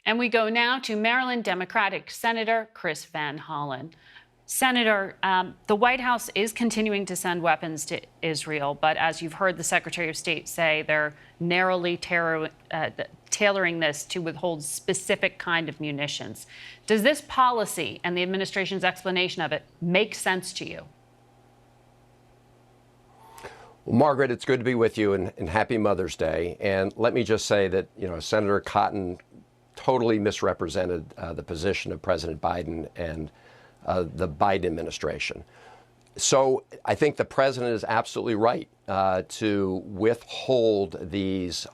And we go now to Maryland Democratic Senator Chris Van Hollen. Senator, the White House is continuing to send weapons to Israel, but as you've heard the Secretary of State say, they're narrowly tailoring this to withhold specific kind of munitions. Does this policy and the administration's explanation of it make sense to you? Well, Margaret, it's good to be with you, and happy Mother's Day. And let me just say that, Senator Cotton totally misrepresented the position of President Biden and the Biden administration. So I think the president is absolutely right to withhold these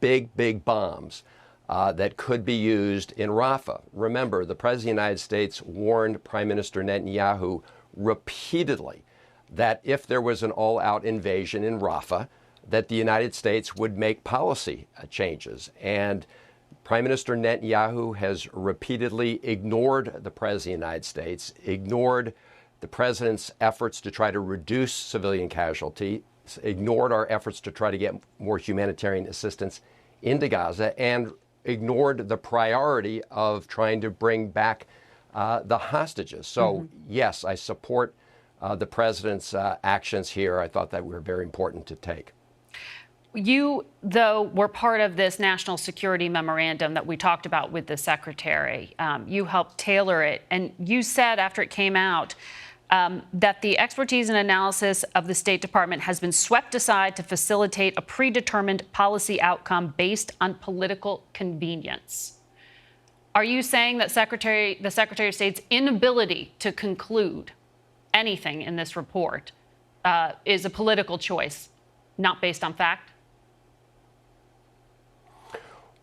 big bombs that could be used in Rafah. Remember, the president of the United States warned Prime Minister Netanyahu repeatedly that if there was an all-out invasion in Rafah, that the United States would make policy changes. And Prime Minister Netanyahu has repeatedly ignored the President of the United States, ignored the President's efforts to try to reduce civilian casualties, ignored our efforts to try to get more humanitarian assistance into Gaza, and ignored the priority of trying to bring back the hostages. So, yes, I support the President's actions here. I thought that were very important to take. You, though, were part of this national security memorandum that we talked about with the Secretary. You helped tailor it, and you said after it came out that the expertise and analysis of the State Department has been swept aside to facilitate a predetermined policy outcome based on political convenience. Are you saying that the Secretary of State's inability to conclude anything in this report is a political choice, not based on fact?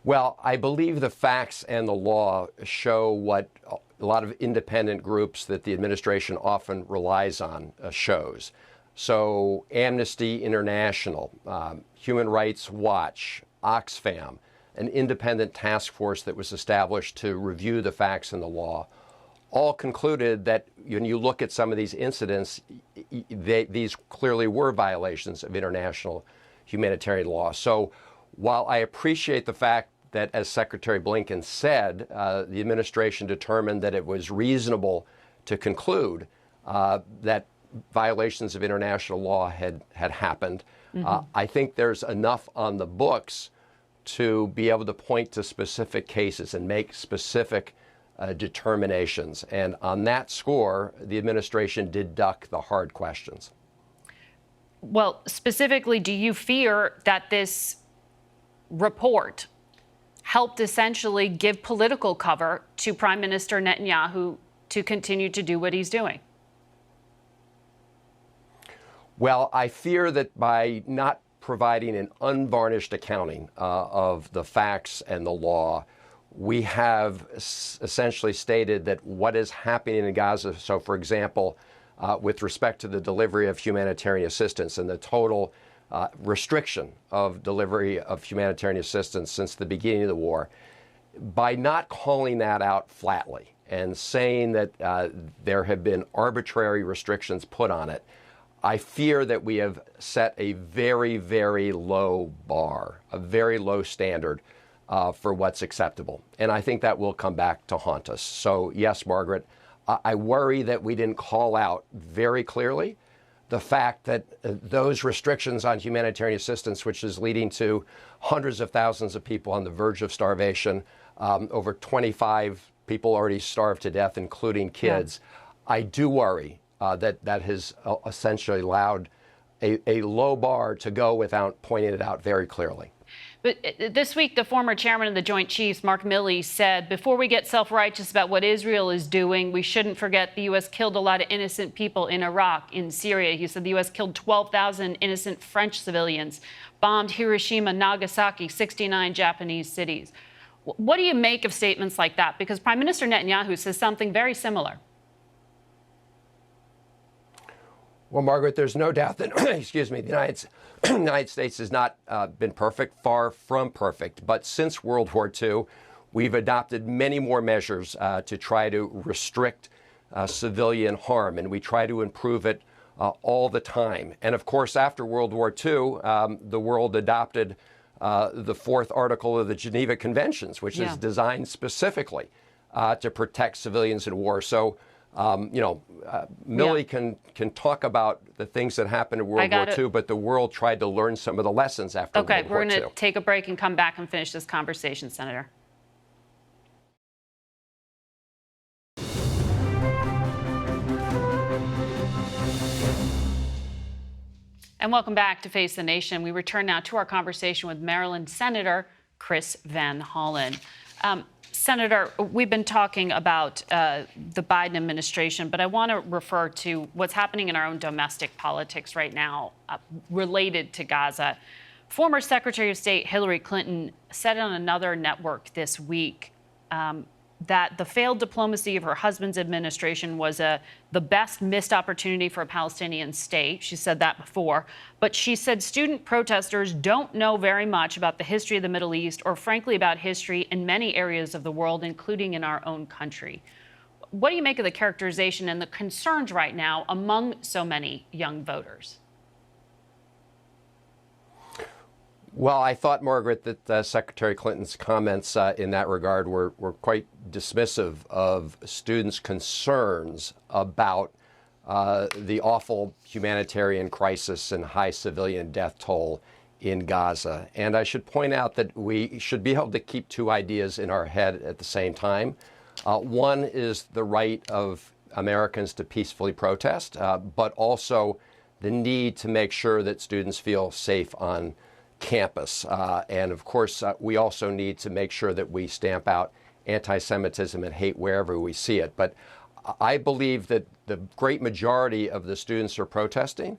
Well, I believe the facts and the law show what a lot of independent groups that the administration often relies on shows. So Amnesty International, Human Rights Watch, Oxfam, an independent task force that was established to review the facts and the law, all concluded that when you look at some of these incidents, these clearly were violations of international humanitarian law. So while I appreciate the fact that, as Secretary Blinken said, the administration determined that it was reasonable to conclude that violations of international law had happened, I think there's enough on the books to be able to point to specific cases and make specific determinations. And on that score, the administration did duck the hard questions. Well, specifically, do you fear that this report helped essentially give political cover to Prime Minister Netanyahu to continue to do what he's doing? Well, I fear that by not providing an unvarnished accounting of the facts and the law, we have essentially stated that what is happening in Gaza, so for example, with respect to the delivery of humanitarian assistance and the total restriction of delivery of humanitarian assistance since the beginning of the war, by not calling that out flatly and saying that there have been arbitrary restrictions put on it, I fear that we have set a very, very low bar, a very low standard for what's acceptable. And I think that will come back to haunt us. So, yes, Margaret, I worry that we didn't call out very clearly the fact that those restrictions on humanitarian assistance, which is leading to hundreds of thousands of people on the verge of starvation, over 25 people already starved to death, including kids. Yeah. I do worry that has essentially allowed a low bar to go without pointing it out very clearly. But this week, the former chairman of the Joint Chiefs, Mark Milley, said, before we get self-righteous about what Israel is doing, we shouldn't forget the U.S. killed a lot of innocent people in Iraq, in Syria. He said the U.S. killed 12,000 innocent French civilians, bombed Hiroshima, Nagasaki, 69 Japanese cities. What do you make of statements like that? Because Prime Minister Netanyahu says something very similar. Well, Margaret, there's no doubt that, excuse me, the United States has not been perfect, far from perfect. But since World War II, we've adopted many more measures to try to restrict civilian harm, and we try to improve it all the time. And of course, after World War II, the world adopted the fourth article of the Geneva Conventions, which is designed specifically to protect civilians in war. So, Millie can talk about the things that happened in World War II, but the world tried to learn some of the lessons after World War II. Okay, we're going to take a break and come back and finish this conversation, Senator. And welcome back to Face the Nation. We return now to our conversation with Maryland Senator Chris Van Hollen. Senator, we've been talking about the Biden administration, but I want to refer to what's happening in our own domestic politics right now related to Gaza. Former Secretary of State Hillary Clinton said on another network this week that the failed diplomacy of her husband's administration was the best missed opportunity for a Palestinian state. She said that before. But she said student protesters don't know very much about the history of the Middle East or, frankly, about history in many areas of the world, including in our own country. What do you make of the characterization and the concerns right now among so many young voters? Well, I thought, Margaret, that Secretary Clinton's comments in that regard were quite dismissive of students' concerns about the awful humanitarian crisis and high civilian death toll in Gaza. And I should point out that we should be able to keep two ideas in our head at the same time. One is the right of Americans to peacefully protest, but also the need to make sure that students feel safe on campus. And of course, we also need to make sure that we stamp out anti-Semitism and hate wherever we see it. But I believe that the great majority of the students who are protesting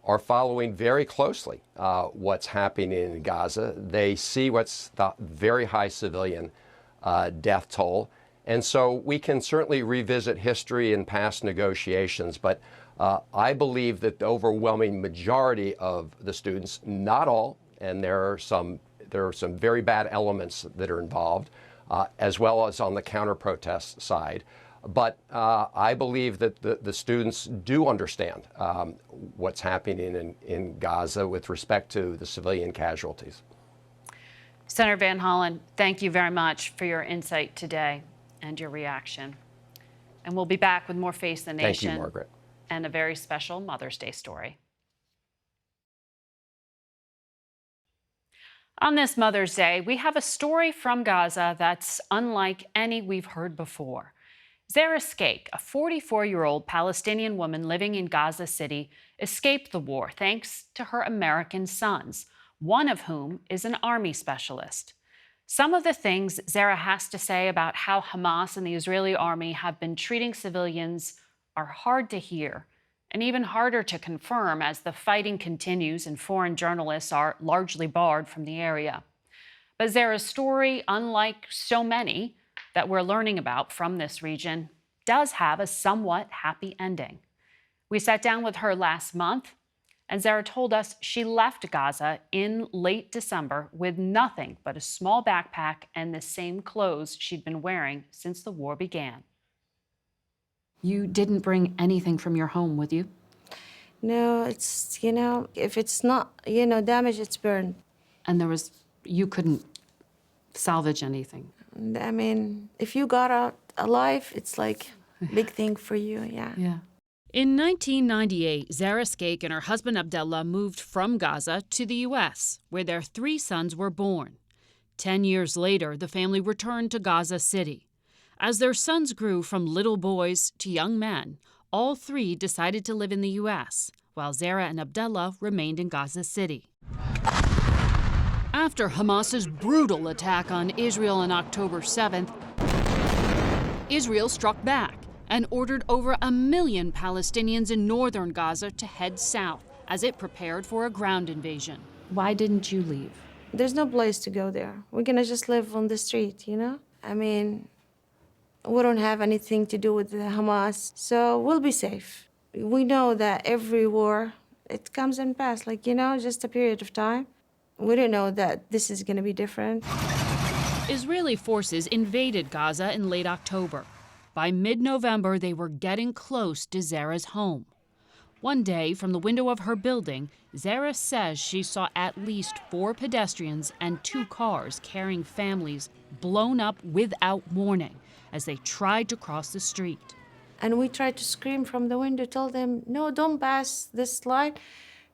are following very closely what's happening in Gaza. They see what's the very high civilian death toll. And so we can certainly revisit history and past negotiations, but I believe that the overwhelming majority of the students, not all, and there are some very bad elements that are involved, as well as on the counter-protest side. But I believe that the students do understand what's happening in Gaza with respect to the civilian casualties. Senator Van Hollen, thank you very much for your insight today and your reaction. And we'll be back with more Face the Nation. Thank you, Margaret. And a very special Mother's Day story. On this Mother's Day, we have a story from Gaza that's unlike any we've heard before. Zahra Skaik, a 44-year-old Palestinian woman living in Gaza City, escaped the war thanks to her American sons, one of whom is an army specialist. Some of the things Zahra has to say about how Hamas and the Israeli army have been treating civilians are hard to hear, and even harder to confirm as the fighting continues and foreign journalists are largely barred from the area. But Zahra's story, unlike so many that we're learning about from this region, does have a somewhat happy ending. We sat down with her last month, and Zahra told us she left Gaza in late December with nothing but a small backpack and the same clothes she'd been wearing since the war began. You didn't bring anything from your home with you? No, it's, if it's not, damaged, it's burned. And you couldn't salvage anything? I mean, if you got out alive, it's like a big thing for you, yeah. In 1998, Zahra Skaik and her husband Abdullah moved from Gaza to the U.S., where their 3 sons were born. 10 years later, the family returned to Gaza City. As their sons grew from little boys to young men, all 3 decided to live in the U.S., while Zahra and Abdullah remained in Gaza City. After Hamas's brutal attack on Israel on October 7th, Israel struck back and ordered over 1 million Palestinians in northern Gaza to head south as it prepared for a ground invasion. Why didn't you leave? There's no place to go there. We're gonna just live on the street, I mean, we don't have anything to do with the Hamas, so we'll be safe. We know that every war, it comes and passes, just a period of time. We didn't know that this is gonna be different. Israeli forces invaded Gaza in late October. By mid-November, they were getting close to Zahra's home. One day, from the window of her building, Zahra says she saw at least 4 pedestrians and 2 cars carrying families blown up without warning as they tried to cross the street. And we tried to scream from the window, tell them, no, don't pass this line.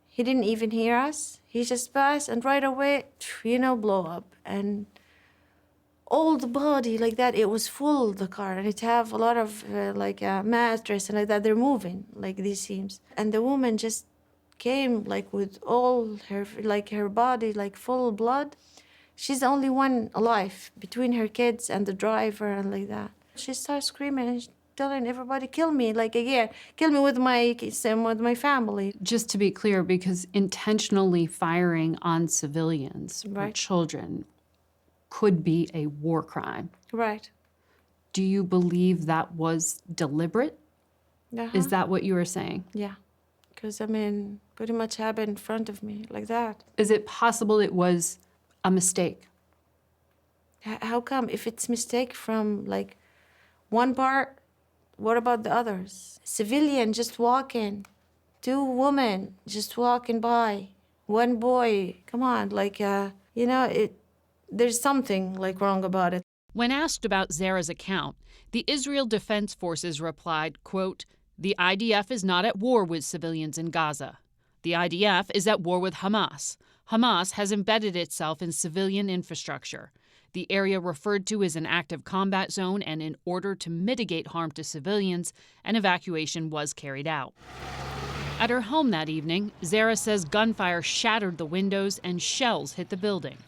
He didn't even hear us. He just passed, and right away, blow up. And all the body like that, it was full, the car, and it have a lot of mattress and like that. They're moving, like these seams. And the woman just came like with all her body like full of blood. She's the only one alive between her kids and the driver and like that. She starts screaming and telling everybody, kill me, kill me with my family. Just to be clear, because intentionally firing on civilians or children could be a war crime. Right. Do you believe that was deliberate? Is that what you were saying? Yeah, because pretty much happened in front of me like that. Is it possible it was a mistake? How come? If it's mistake from one part, what about the others? Civilian just walking, 2 women just walking by, 1 boy. Come on, there's something wrong about it. When asked about Zahra's account, the Israel Defense Forces replied, quote, "The IDF is not at war with civilians in Gaza. The IDF is at war with Hamas. Hamas has embedded itself in civilian infrastructure. The area referred to is an active combat zone, and in order to mitigate harm to civilians, an evacuation was carried out." At her home that evening, Zahra says gunfire shattered the windows and shells hit the building.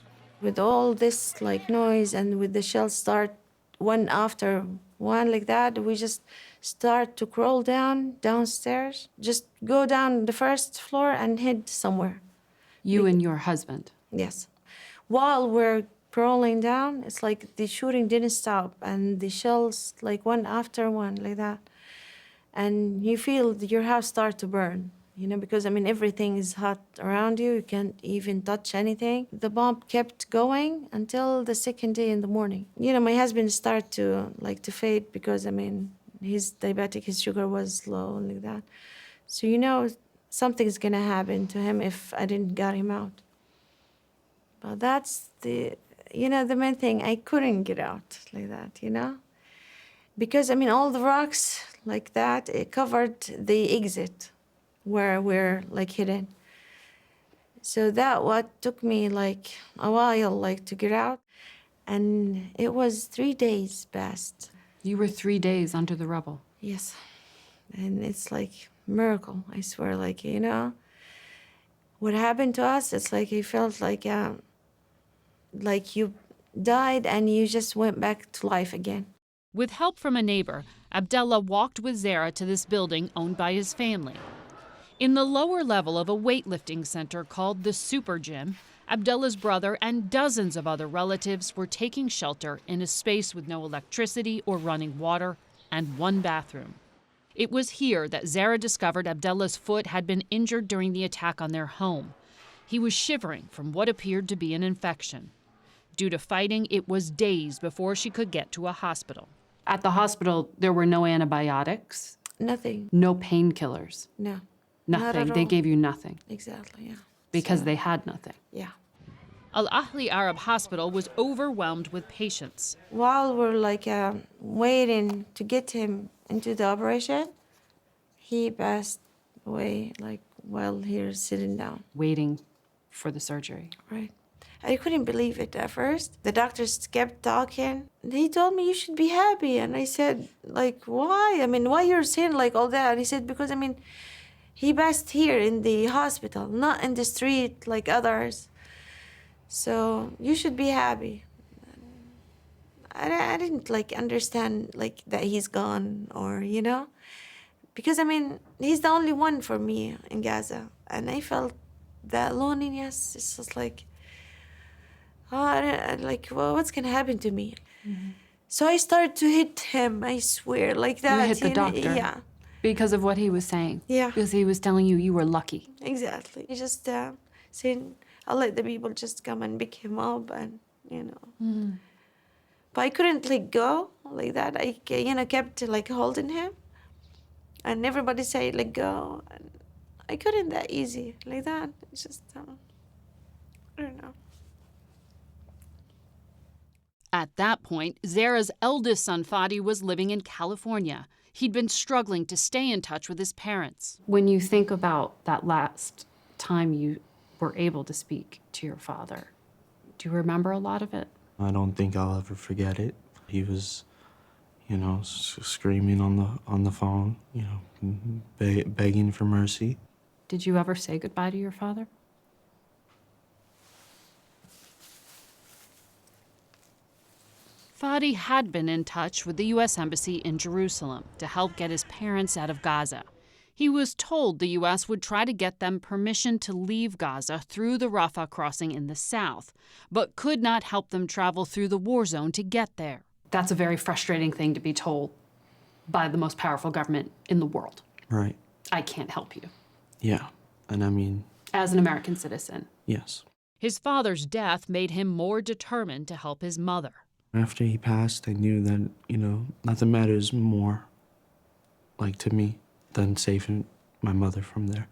With all this noise and with the shells start one after one like that, we just start to crawl downstairs, just go down the first floor and hid somewhere. You and your husband? Yes. While we're crawling down, it's like the shooting didn't stop, and the shells one after one like that. And you feel your house start to burn, because everything is hot around you. You can't even touch anything. The bomb kept going until the second day in the morning. My husband started to fade because he's diabetic, his sugar was low and like that. So something's gonna happen to him if I didn't get him out. But that's the main thing. I couldn't get out like that, because all the rocks like that, it covered the exit where we're hidden. So that what took me a while to get out, and it was 3 days passed. You were 3 days under the rubble. Yes, and it's miracle. I swear, what happened to us. It's it felt like you died and you just went back to life again. With help from a neighbor, Abdullah walked with Zahra to this building owned by his family. In the lower level of a weightlifting center called the Super Gym, Abdullah's brother and dozens of other relatives were taking shelter in a space with no electricity or running water and 1 bathroom. It was here that Zahra discovered Abdullah's foot had been injured during the attack on their home. He was shivering from what appeared to be an infection. Due to fighting, it was days before she could get to a hospital. At the hospital, there were no antibiotics? Nothing. No painkillers? No. Nothing. They gave you nothing? Exactly, yeah. Because they had nothing? Yeah. Al Ahli Arab Hospital was overwhelmed with patients. While we're waiting to get him into the operation, he passed away while here sitting down. Waiting for the surgery. Right. I couldn't believe it at first. The doctors kept talking. He told me, you should be happy. And I said, why? Why you're saying all that? And he said, because, he passed here in the hospital, not in the street like others. So you should be happy. I didn't understand that he's gone or, because, he's the only one for me in Gaza. And I felt that loneliness. It's just well, what's gonna happen to me? Mm-hmm. So I started to hit him, I swear, like that. You hit the doctor? Yeah. Because of what he was saying? Yeah. Because he was telling you were lucky? Exactly. He just saying, I'll let the people just come and pick him up and, Mm-hmm. But I couldn't go like that. I, kept holding him. And everybody said, let go. And I couldn't that easy like that. It's just, I don't know. At that point, Zahra's eldest son, Fadi, was living in California. He'd been struggling to stay in touch with his parents. When you think about that last time you were able to speak to your father, do you remember a lot of it? I don't think I'll ever forget it. He was, screaming on the phone, begging for mercy. Did you ever say goodbye to your father? Fadi had been in touch with the U.S. Embassy in Jerusalem to help get his parents out of Gaza. He was told the U.S. would try to get them permission to leave Gaza through the Rafah crossing in the south, but could not help them travel through the war zone to get there. That's a very frustrating thing to be told by the most powerful government in the world. Right. I can't help you. Yeah, and I mean... As an American citizen. Yes. His father's death made him more determined to help his mother. After he passed, I knew that, nothing matters more, to me, than saving my mother from there.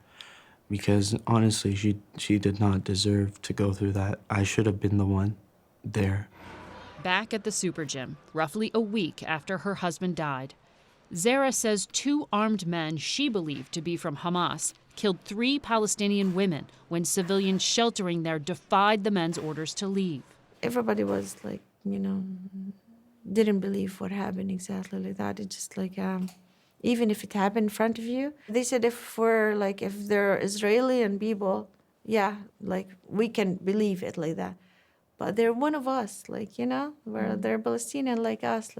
Because, honestly, she did not deserve to go through that. I should have been the one there. Back at the super gym, roughly a week after her husband died, Zahra says 2 armed men she believed to be from Hamas killed 3 Palestinian women when civilians sheltering there defied the men's orders to leave. Everybody was didn't believe what happened exactly like that. It's just even if it happened in front of you, they said if they're Israeli and people, yeah, we can believe it like that. But they're one of us, where they're Palestinian like us,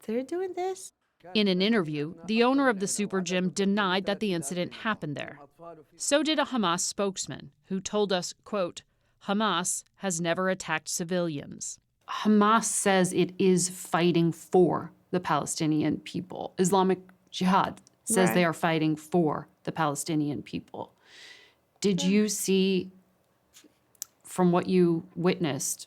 they're doing this. In an interview, the owner of the super gym denied that the incident happened there. So did a Hamas spokesman who told us, quote, Hamas has never attacked civilians. Hamas says it is fighting for the Palestinian people. Islamic Jihad says they are fighting for the Palestinian people. Did you see, from what you witnessed,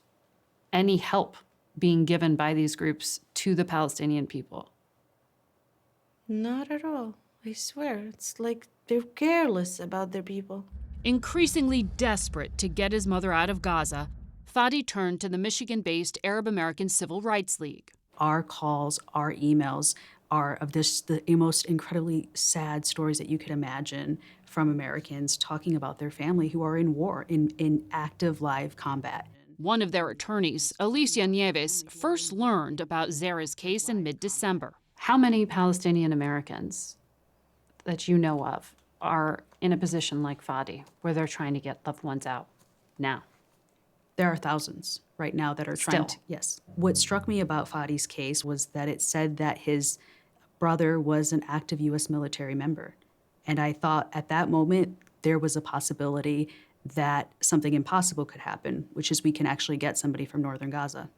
any help being given by these groups to the Palestinian people? Not at all. I swear. It's they're careless about their people. Increasingly desperate to get his mother out of Gaza, Fadi turned to the Michigan-based Arab American Civil Rights League. Our calls, our emails are of the most incredibly sad stories that you could imagine from Americans talking about their family who are in war, in active live combat. One of their attorneys, Alicia Nieves, first learned about Zahra's case in mid-December. How many Palestinian Americans that you know of are in a position like Fadi, where they're trying to get loved ones out now? There are thousands right now that are trying to, yes. What struck me about Fadi's case was that it said that his brother was an active U.S. military member. And I thought at that moment, there was a possibility that something impossible could happen, which is we can actually get somebody from northern Gaza.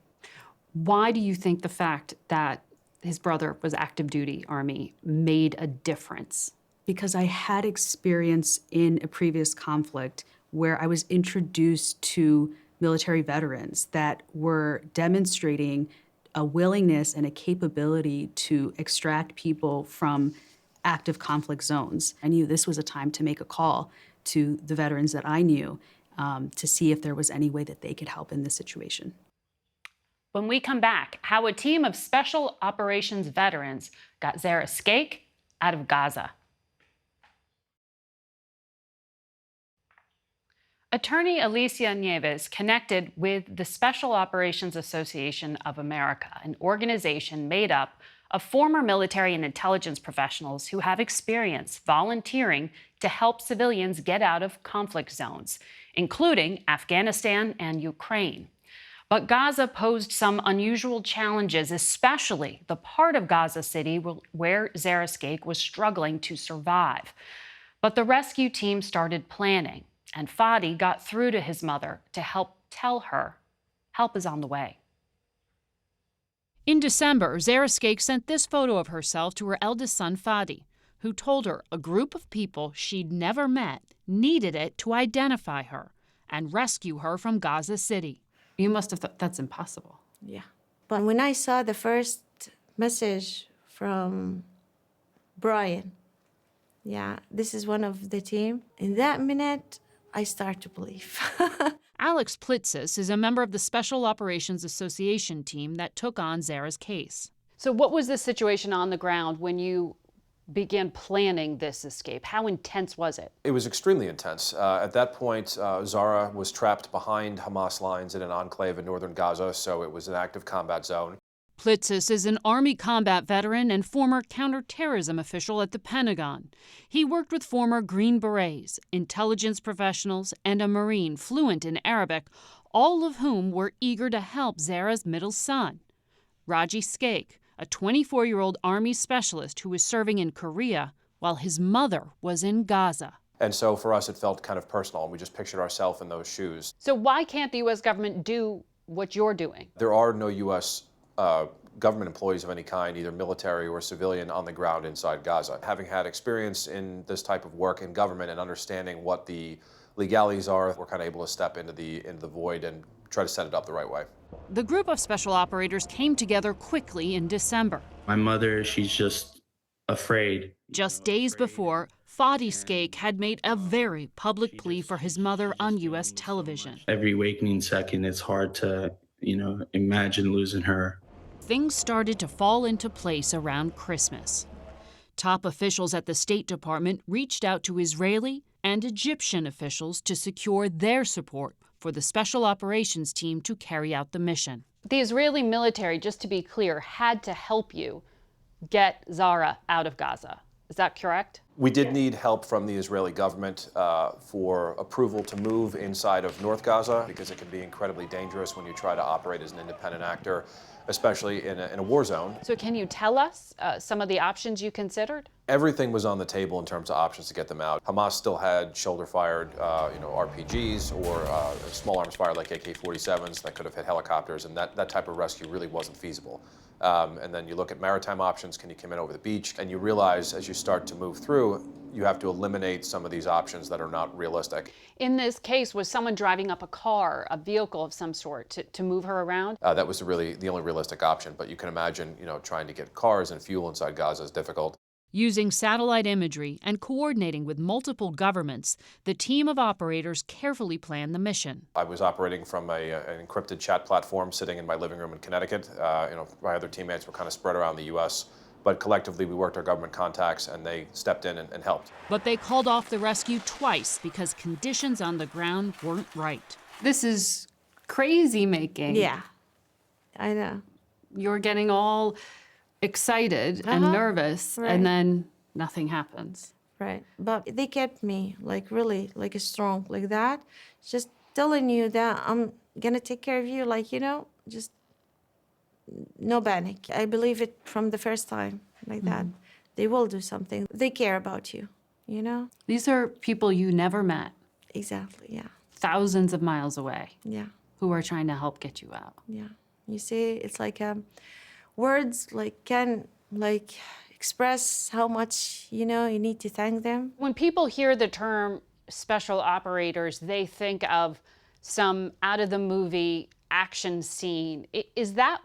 Why do you think the fact that his brother was active duty Army made a difference? Because I had experience in a previous conflict where I was introduced to military veterans that were demonstrating a willingness and a capability to extract people from active conflict zones. I knew this was a time to make a call to the veterans that I knew to see if there was any way that they could help in this situation. When we come back, how a team of special operations veterans got Zahra Skaik out of Gaza. Attorney Alicia Nieves connected with the Special Operations Association of America, an organization made up of former military and intelligence professionals who have experience volunteering to help civilians get out of conflict zones, including Afghanistan and Ukraine. But Gaza posed some unusual challenges, especially the part of Gaza City where Zahra Skaik was struggling to survive. But the rescue team started planning, and Fadi got through to his mother to help tell her help is on the way. In December, Zahra Skaik sent this photo of herself to her eldest son, Fadi, who told her a group of people she'd never met needed it to identify her and rescue her from Gaza City. You must have thought that's impossible. Yeah. But when I saw the first message from Brian, yeah, this is one of the team. In that minute, I start to believe. Alex Plitzis is a member of the Special Operations Association team that took on Zahra's case. So what was the situation on the ground when you began planning this escape? How intense was it? It was extremely intense. At that point, Zahra was trapped behind Hamas lines in an enclave in northern Gaza, so it was an active combat zone. Plitzis is an Army combat veteran and former counterterrorism official at the Pentagon. He worked with former Green Berets, intelligence professionals, and a Marine fluent in Arabic, all of whom were eager to help Zahra's middle son. Zahra Skaik, a 24-year-old Army specialist who was serving in Korea while his mother was in Gaza. And so for us, it felt kind of personal, and we just pictured ourselves in those shoes. So why can't the U.S. government do what you're doing? There are no U.S. Government employees of any kind, either military or civilian, on the ground inside Gaza. Having had experience in this type of work in government and understanding what the legalities are, we're kind of able to step into the void and try to set it up the right way. The group of special operators came together quickly in December. My mother, she's just afraid. Just days before, Zahra Skaik had made a very public plea for his mother on U.S. television. Every waking second, it's hard to, imagine losing her. Things started to fall into place around Christmas. Top officials at the State Department reached out to Israeli and Egyptian officials to secure their support for the Special Operations team to carry out the mission. The Israeli military, just to be clear, had to help you get Zahra out of Gaza. Is that correct? We did need help from the Israeli government for approval to move inside of North Gaza, because it can be incredibly dangerous when you try to operate as an independent actor, especially in a war zone. So can you tell us some of the options you considered? Everything was on the table in terms of options to get them out. Hamas still had shoulder-fired, RPGs or small arms fired like AK-47s that could have hit helicopters, and that type of rescue really wasn't feasible. And then you look at maritime options. Can you come in over the beach? And you realize as you start to move through, you have to eliminate some of these options that are not realistic. In this case, was someone driving up a car, a vehicle of some sort, to move her around? That was really the only realistic option. But you can imagine, trying to get cars and fuel inside Gaza is difficult. Using satellite imagery and coordinating with multiple governments, the team of operators carefully planned the mission. I was operating from an encrypted chat platform sitting in my living room in Connecticut. My other teammates were kind of spread around the U.S., but collectively we worked our government contacts and they stepped in and helped. But they called off the rescue twice because conditions on the ground weren't right. This is crazy making. Yeah, I know. You're getting all excited and nervous, right. and then nothing happens. Right, but they kept me really strong like that, just telling you that I'm gonna take care of you, just no panic. I believe it from the first time like that. They will do something. They care about you, These are people you never met, Exactly, yeah, thousands of miles away, yeah, who are trying to help get you out. yeah. You see, it's like words can express how much you need to thank them. When people hear the term special operators, they think of some out of the movie action scene. Is that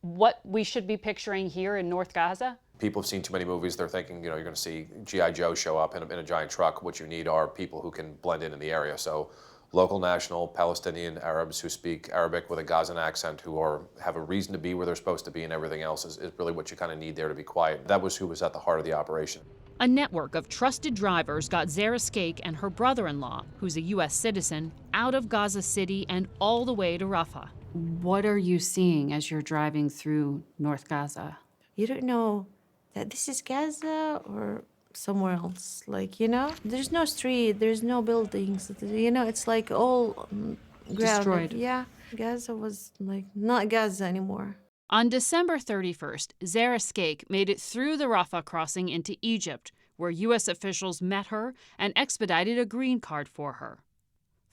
what we should be picturing here in North Gaza? People have seen too many movies. They're thinking, you're going to see G.I. Joe show up in a giant truck. What you need are people who can blend in the area. So local national Palestinian Arabs who speak Arabic with a Gazan accent, who have a reason to be where they're supposed to be, and everything else is really what you kind of need there to be quiet. That was who was at the heart of the operation. A network of trusted drivers got Zahra Skaik and her brother-in-law, who's a U.S. citizen, out of Gaza City and all the way to Rafah. What are you seeing as you're driving through North Gaza? You don't know that this is Gaza or somewhere else. There's no street, there's no buildings. It's like all ground. Destroyed. Yeah, Gaza was not Gaza anymore. On December 31st, Zahra Skaik made it through the Rafah crossing into Egypt, where U.S. officials met her and expedited a green card for her.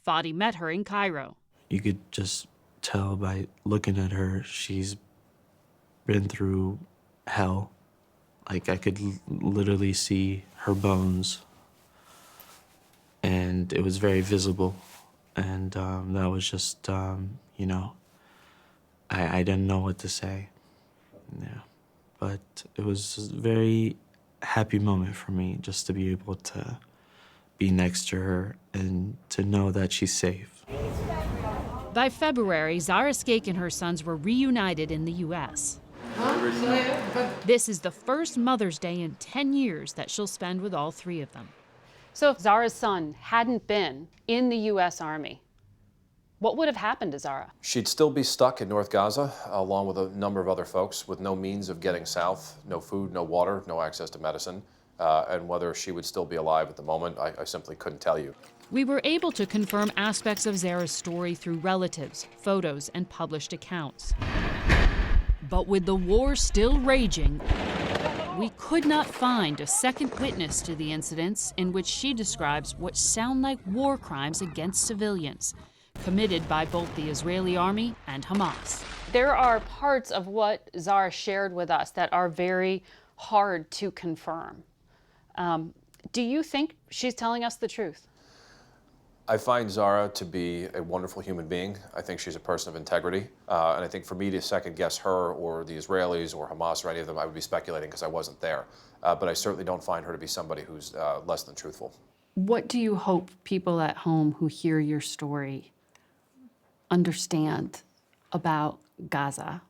Fadi met her in Cairo. You could just tell by looking at her, she's been through hell. I could literally see her bones, and it was very visible. And that was just, I didn't know what to say. Yeah, but it was very happy moment for me just to be able to be next to her and to know that she's safe. By February, Zahra Skaik and her sons were reunited in the U.S. This is the first Mother's Day in 10 years that she'll spend with all three of them. So if Zahra's son hadn't been in the U.S. Army, what would have happened to Zahra? She'd still be stuck in North Gaza, along with a number of other folks, with no means of getting south, no food, no water, no access to medicine. And whether she would still be alive at the moment, I simply couldn't tell you. We were able to confirm aspects of Zahra's story through relatives, photos, and published accounts. But with the war still raging, we could not find a second witness to the incidents in which she describes what sound like war crimes against civilians, committed by both the Israeli army and Hamas. There are parts of what Zahra shared with us that are very hard to confirm. Do you think she's telling us the truth? I find Zahra to be a wonderful human being. I think she's a person of integrity. And I think for me to second guess her or the Israelis or Hamas or any of them, I would be speculating because I wasn't there. But I certainly don't find her to be somebody who's less than truthful. What do you hope people at home who hear your story understand about Gaza?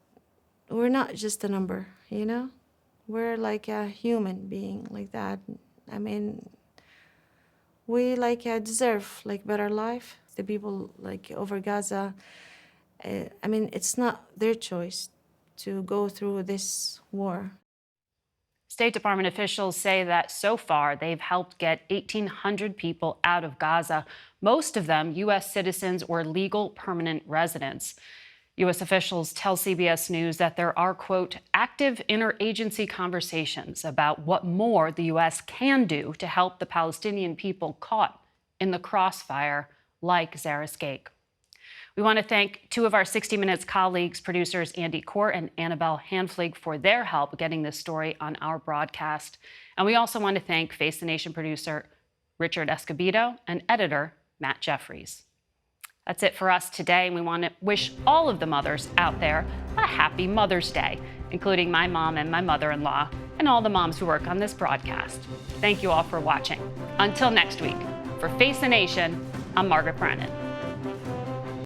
We're not just a number, you know? We're like a human being like that. I mean, we deserve better life. The people over Gaza, I mean, it's not their choice to go through this war. State Department officials say that so far they've helped get 1,800 people out of Gaza, most of them U.S. citizens or legal permanent residents. U.S. officials tell CBS News that there are, quote, active interagency conversations about what more the U.S. can do to help the Palestinian people caught in the crossfire, like Zahra Skaik. We want to thank two of our 60 Minutes colleagues, producers Andy Court and Annabelle Hanflig, for their help getting this story on our broadcast. And we also want to thank Face the Nation producer Richard Escobedo and editor Matt Jeffries. That's it for us today, and we want to wish all of the mothers out there a happy Mother's Day, including my mom and my mother-in-law, and all the moms who work on this broadcast. Thank you all for watching. Until next week, for Face the Nation, I'm Margaret Brennan.